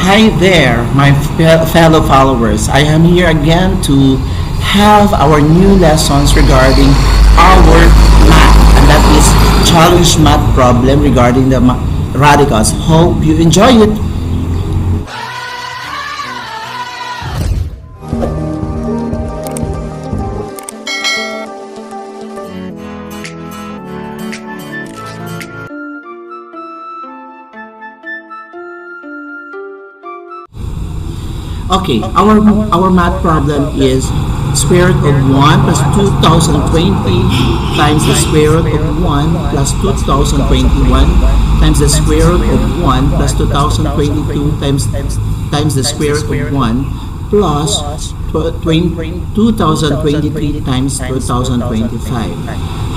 Hi there, my fellow followers. I am here again to have our new lessons regarding our math, and that is challenge math problem regarding the radicals. Hope you enjoy it. Okay, our math problem is square root of 1 plus 2020 times the square root of 1 plus 2021 times the square root of 1 plus 2022 times the square root of 1 plus 2023 times 2025.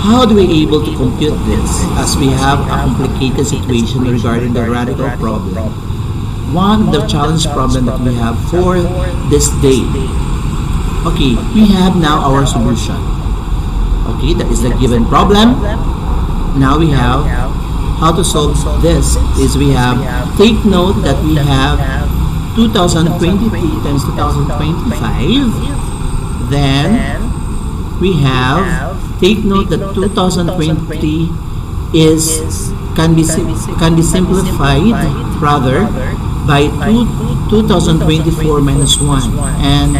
How do we able to compute this as we have a complicated situation regarding the radical problem? One of the challenge problem that we have for this day. Okay, we have now our solution. Okay, that is the given problem. Now we have how to solve this is we have take note that we have 2023 times 2025. Then we have take note that 2023 can be simplified rather by 2024 minus 1, and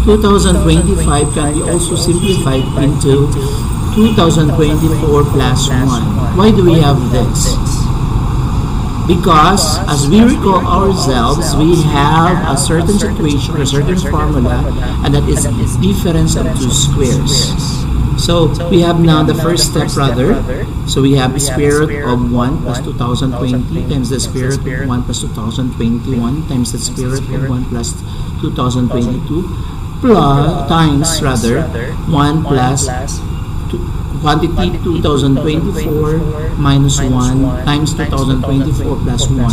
2025 can be also simplified into 2024 plus 1. Why do we have this? Because as we recall ourselves, we have a certain situation, a certain formula, and that is difference of two squares. So we have now the first step rather. So we have the square root of 1 plus 2020 times the square root of 1 plus 2021 times the square root of 1 plus 2022 plus times rather 1 plus quantity 2024 minus 1 times 2024 plus 1.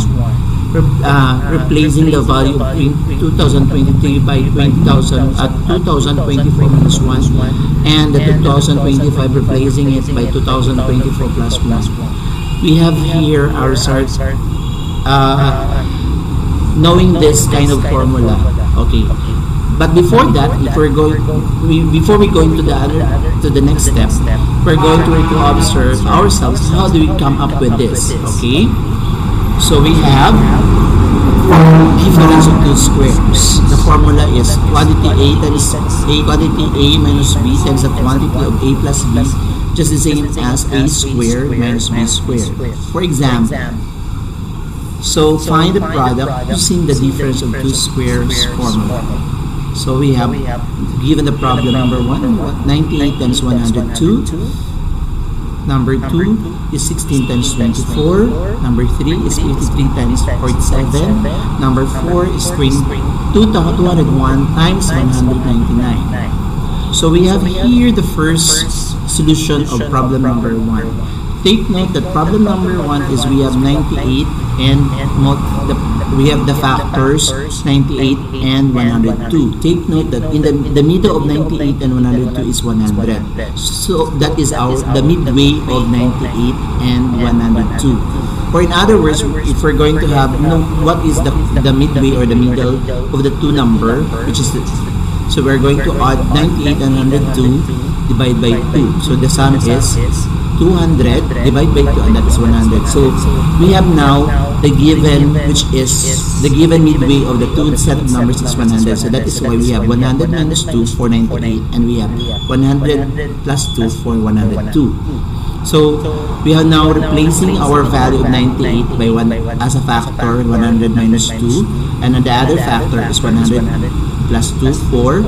Replacing the value of 2023 by 2024 minus 1, and the 2025 replacing it by 2024 plus 1. We have here our result knowing this kind of formula. Okay, but before that, before we go into the next step, we're going to observe ourselves how do we come up with this. Okay, so we have difference of two squares. The formula is quantity A times quantity A minus B times the quantity of A plus B, just the same as A squared minus B squared. For example, so find the product using the difference of two squares formula. So we have given the problem number 1, 98 times 102. Number 2 is 16 times 24. Number 3 is 53 times 47. Number 4 is 201 times 199. So we have here the first solution of problem number 1. Take note that problem number 1 is we have 98 and we have the factors 98 and 102. Take note that in the middle of 98 and 102 is 100. So that is the midway of 98 and 102. Or in other words, if we're going to have what is the midway or the middle of the two number, which is so we're going to add 98 and 102 divided by 2. So the sum is 200 divided by 2, and that is 100. So we have now the given, which is the given midway of the two set of numbers is 100. So that is why we have 100 minus 2 for 98, and we have 100 plus 2 for 102. So we are now replacing our value of 98 by 1 as a factor, 100 minus 2, and the other factor is 100 plus 2 for,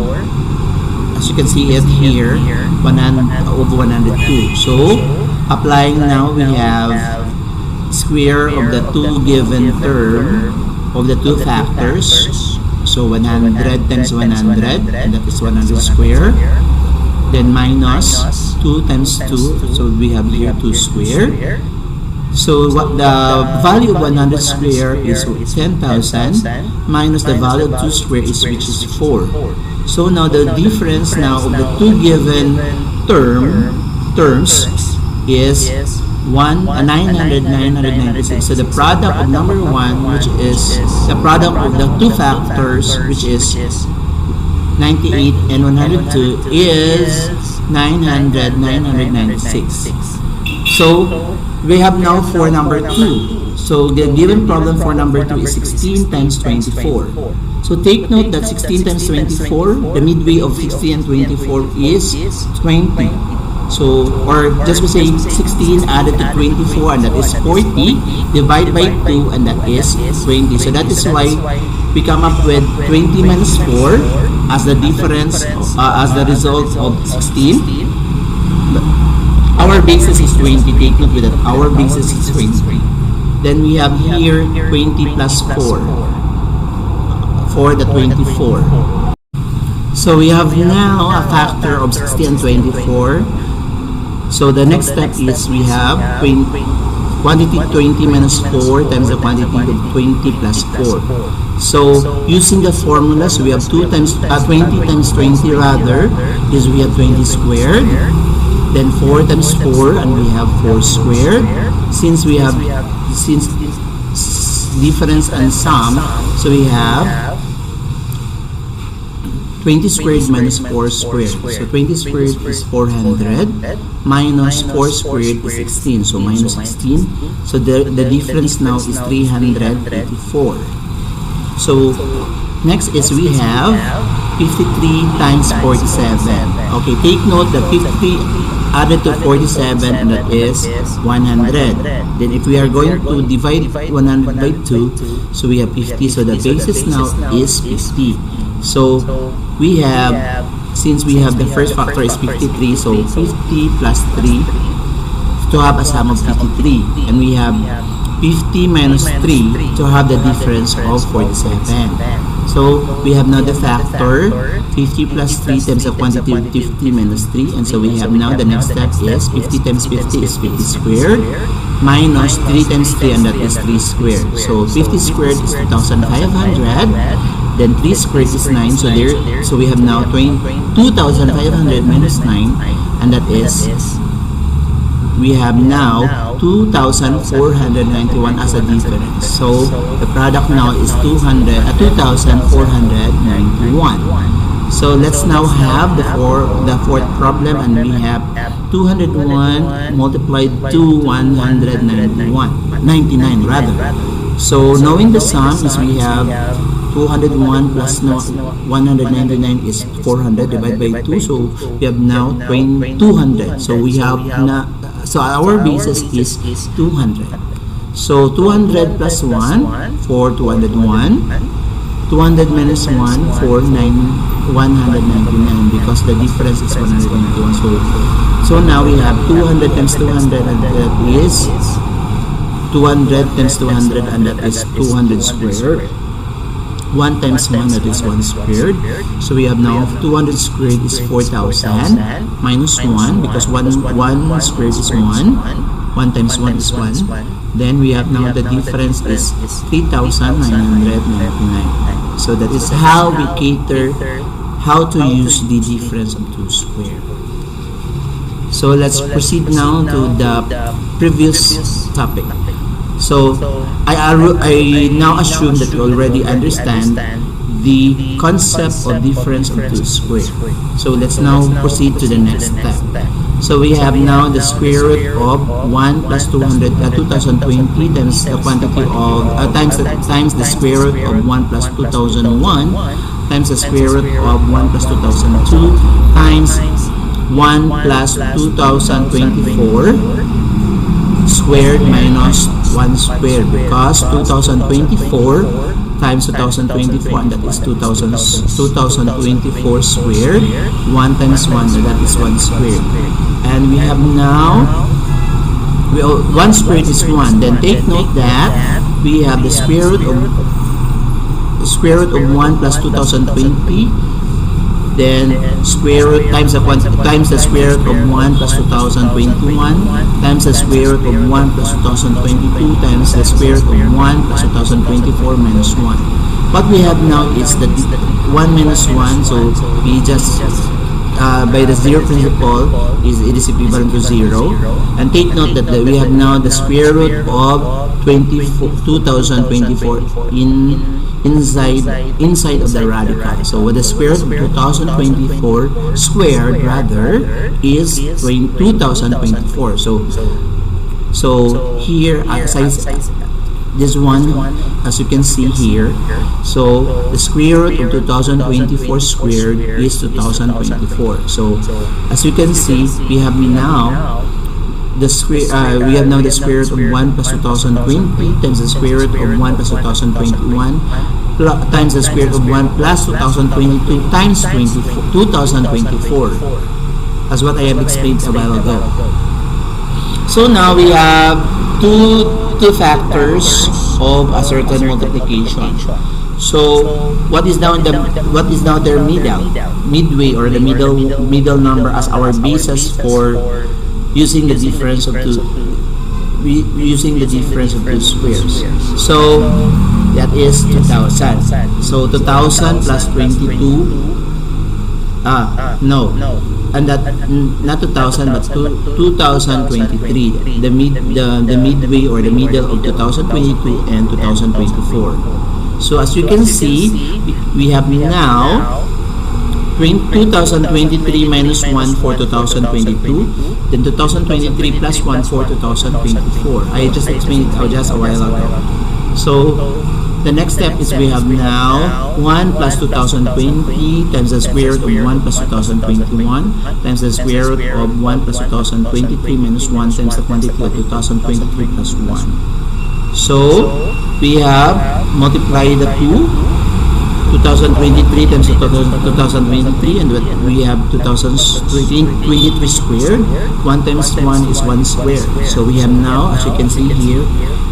as you can see it here, 100 over 102. So applying now, we have square of the two given term of the two factors. So 100 times 100, and that is 100 square. Then minus 2 times 2, so we have here 2 square. So what the value of 100 square is 10,000 minus the value of 2 square is which is 4. So now the difference now of the two given terms is 996. So the product of number 1, which is the product of the two factors, which is 98 and 102, is 996. So we have now for number 2. So the given problem for number 2 is 16 times 24. So take note that 16 times 24, the midway of 16 and 24 is 20. So, or just to say 16 added to 24, and that is 40, divide by 2, and that is 20. So that is why we come up with 20 minus 4 as the difference, as the result of 16. Our basis is 20. Take note with that. Our basis is 20. Then we have here 20 plus 4 for the 24. So we have now a factor of 60 and 24. So the next step is we have quantity 20 minus 4 times the quantity of 20 plus 4. So using the formula, so we have 20 times 20 rather, is we have 20 squared. Then 4 times 4, and we have 4 squared. Since we have difference and sum, so we have 20 squared minus 4 squared. So 20 squared is 400 minus 4 squared is 16. So minus 16. So the difference now is 384. So next is we have 53 times 47. Okay, take note that 53 added to 47, and that is 100. Then if we are going to divide 100 by 2, so we have 50. So the basis now is 50. So we have, since we have the first factor is 53, so 50 plus 3 to have a sum of 53. And we have 50 minus 3 to have the difference of 47. So we have now the factor 50 plus 3 times the quantity of 50 minus 3. And so we have now the next step is 50 times 50 is 50 squared minus 3 times 3, and that is 3 squared. So 50 squared is 2,500. Then 3 squared is 9. So we have now 2,500 minus 9, and that is, we have now 2,491 as a difference. So the product now is 2,491. So let's now have the fourth problem, and we have 201 multiplied to 99 rather. So knowing the sum is we have 201 plus 199 is 400 divided by 2. So we have now 200. So we have now, so our basis is 200. So 200 plus 1 for 201. 200 minus 1 for 199, because the difference is 191. So now we have 200 times 200, and that is 200 times 200, and that is 200 squared. 1 times 1, that is 1 squared. So we have now 200 squared is 4,000 minus 1, because 1 squared is 1. 1 times 1 is 1. Then we have now the difference is 3,999. So that is how we cater how to use the difference of two squared. So let's proceed now to the previous topic. So I now assume that you already understand the concept of difference of two squared. So let's now proceed to the next step. So we have now the square root of 1 plus 2020 times the quantity of times the square root of 1 plus 2001 times the square root of 1 plus 2002 times 1 plus 2024 squared minus 1 squared, because 2024 times 2024, and that is 2024 squared. 1 times 1, that is 1 squared. And we have now 1 squared is 1. Then take note that we have the square root of 1 plus 2020. Then square root times the square root of 1 plus 2021 times the square root of 1 plus 2022 times the square root of 1 plus 2024 minus 1. What we have now is that 1 minus 1, so we just by the zero principle, it is equivalent to 0. And take note that we have now the square root of 2024 inside of the radical. So what the square root of 2024 squared rather is 2024. So here, this one, as you can see here, so the square root of 2024 squared is 2024. So as you can see, we have now the square root of 1 plus 2020 times the square root of 1 plus 2021 times the square root of 1 plus 2022 times 2024, as what I have explained a while ago. So now we have two factors of a certain multiplication. So what is now their midway, or the middle number as our basis for using the difference of two squares. So that is 2000. So 2000 plus 22. And that not 2000 but 2023. The midway or the middle of 2022 and 2024. So as you can see, we have now 2023 minus 1 for 2022, then 2023 plus 1 for 2024. I just explained it just a while ago. So the next step is we have now 1 plus 2020 times the square root of 1 plus 2021 times the square root of 1 plus 2023 minus 1 times the quantity of 2023 plus 1. So we have multiplied the two, 2023 times 2023, and we have 2023 squared. 1 times 1 is 1 squared. So we have now, as you can see here,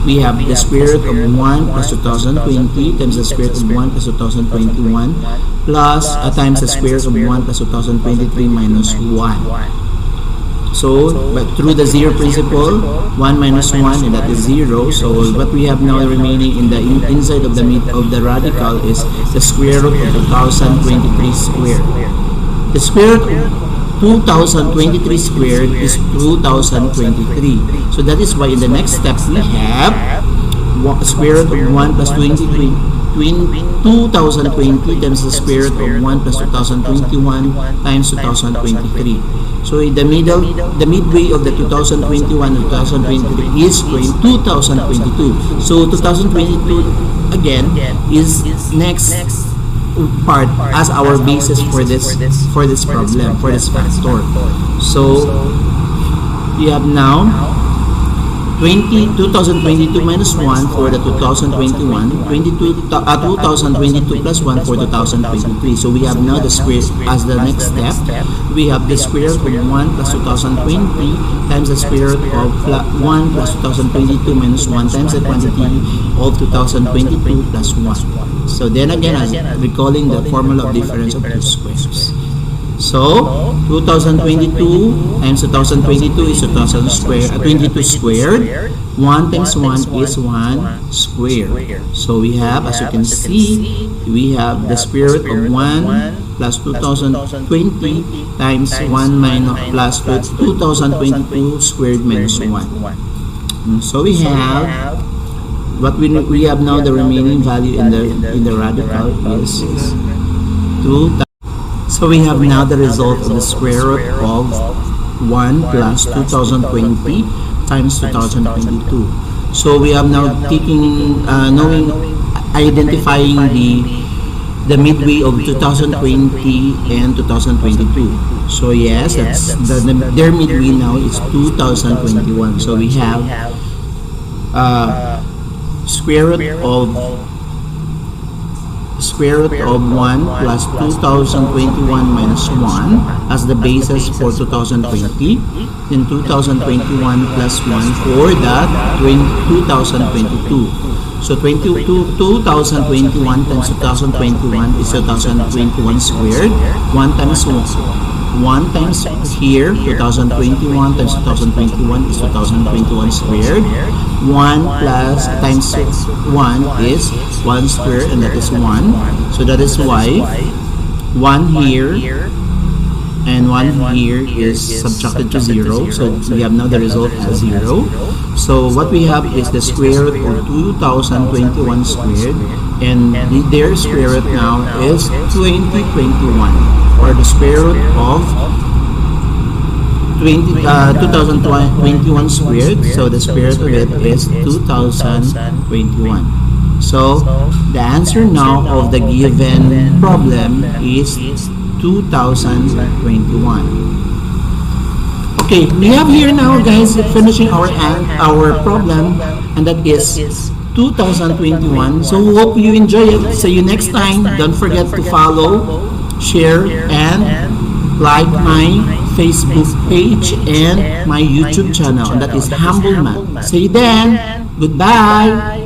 we have the square root of 1 plus 2020 times the square root of 1 plus 2021 plus times the square root of 1 plus 2023 minus 1. So, but through the zero principle, 1 minus 1, and that is 0. So what we have now remaining in the inside of the radical is the square root of 2023 squared. The square root of 2023 squared is 2023. So that is why in the next step we have square root of 1 plus 2020 times the square root of 1 plus 2021 times 2023. So in the midway of the 2021 and 2023 is 2022. So 2022 again is next part as our basis for this problem, for this factor. So we have now 2022 minus 1 for the 2021, 2022 plus 1 for 2023. So we have now the square as the next step. We have the square root of 1 plus 2020 times the square root of 1 plus 2022 minus 1 times the quantity of 2022 plus 1. So then again, as recalling the formula of difference of two squares. So 2022 times 2022 is 22 squared. 1 times 1 is 1 squared. So we have, as you can see, we have the square root of 1 plus 2020 times 1 minus plus 2022 squared minus 1. So we have what we have now. The remaining value in the radical is 2. So we have now the result of the square root of 1 plus 2020 times 2022. So we have now identifying the midway of 2020 and 2022. So yes, that's their midway now is 2021. So we have square root of 1 plus 2021 minus 1 as the basis for 2020, then 2021 plus 1 for the 2022. So 2021 times 2021 is 2021 squared. 1 times 1 times here, 2021 times 2021 is 2021 squared. 1 plus times 1 is 1 squared, and that is 1. So that is why 1 here and 1 here is subtracted to 0. So we have now the result as 0. So what we have is the square root of 2021 squared, and their square root now is 2021, or the square root of 2021 squared. So the square root of it is 2021. So the answer now of the given problem is 2021. Okay, we have here now, guys, finishing our problem, and that is 2021. So hope you enjoy it. See you next time. Don't forget to follow, share, and like my Facebook page and my YouTube channel, and that is Humble Man. See you then. Goodbye.